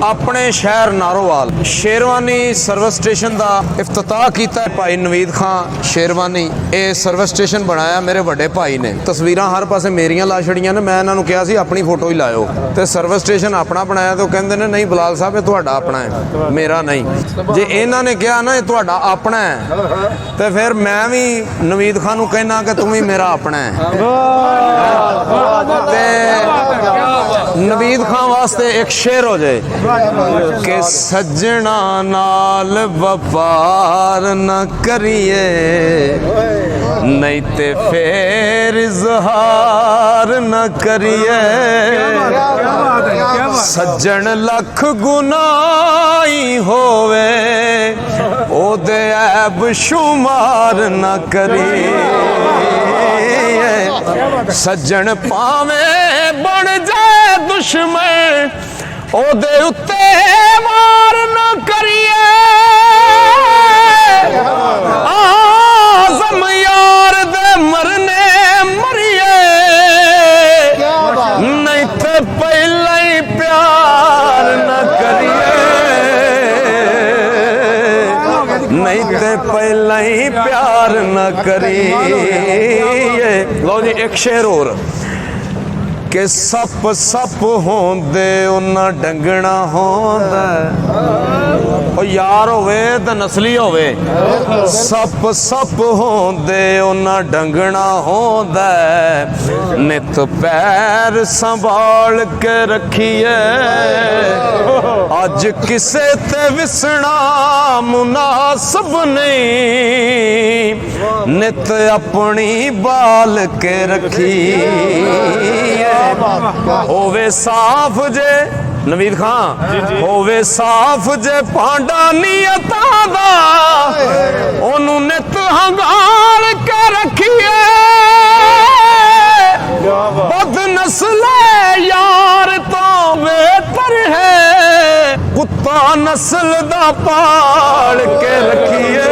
ਆਪਣੇ ਸ਼ਹਿਰ Narowal sherwani service station ਦਾ ਇਫਤਤਾਹ ਕੀਤਾ ਭਾਈ ਨਵੀਦ ਖਾਨ ਸ਼ੇਰਵਾਨੀ। ਇਹ ਸਰਵਿਸ ਸਟੇਸ਼ਨ ਬਣਾਇਆ ਮੇਰੇ ਵੱਡੇ ਭਾਈ ਨੇ। ਤਸਵੀਰਾਂ ਹਰ ਪਾਸੇ ਮੇਰੀਆਂ ਲਾ ਛੜੀਆਂ ਨੇ। ਮੈਂ ਇਹਨਾਂ ਨੂੰ ਕਿਹਾ ਸੀ ਆਪਣੀ ਫੋਟੋ ਹੀ ਲਾਇਓ, ਤੇ ਸਰਵਿਸ ਸਟੇਸ਼ਨ ਆਪਣਾ ਬਣਾਇਆ ਤੇ ਉਹ ਕਹਿੰਦੇ ਨੇ ਨਹੀਂ ਬਲਾਲ ਸਾਹਿਬ ਇਹ ਤੁਹਾਡਾ ਆਪਣਾ ਹੈ, ਮੇਰਾ ਨਹੀਂ। ਜੇ ਇਹਨਾਂ ਨੇ ਕਿਹਾ ਨਾ ਇਹ ਤੁਹਾਡਾ ਆਪਣਾ ਹੈ ਤੇ ਫਿਰ ਮੈਂ ਵੀ ਨਵੀਦ ਖਾਨ ਨੂੰ ਕਹਿਣਾ ਕਿ ਤੂੰ ਵੀ ਮੇਰਾ ਆਪਣਾ ਹੈ। ਤੇ ਨਵੀਦ ਖਾਨ वास्ते एक शेर हो जाए कि सज्जना नाल व्यापार न करिए नहीं ते फिर इजहार न करिए। सज्जन लख गुनाही होवे ओदे ऐब शुमार न करिए। सज्जन पावे बन जाए दुश्मन ओदे उत्ते वार न करिए। आज़म यार दे मरने मरिए नहीं ते पहले ही प्यार न करिए, नहीं ते पहले ही प्यार न करिए। लो जी एक शेर और कि सप सप होंदे उन्ना डंगना होंदा ओ यार होवे ते नस्ली होवे। सप सप होंदे उन्ना डंगना होंदा नित पैर संभाल के रखिए। अज किसे ते विसना मुनासिब नहीं नित अपनी बाल के रखिए। होवे साफ जे नवीद खान होवे साफ जे भांडा नीयतां दा ओनू नित हंगार के रखिए। बद नस्ले यार तो बेहतर है कुत्ता नस्ल दा पाल के रखिए।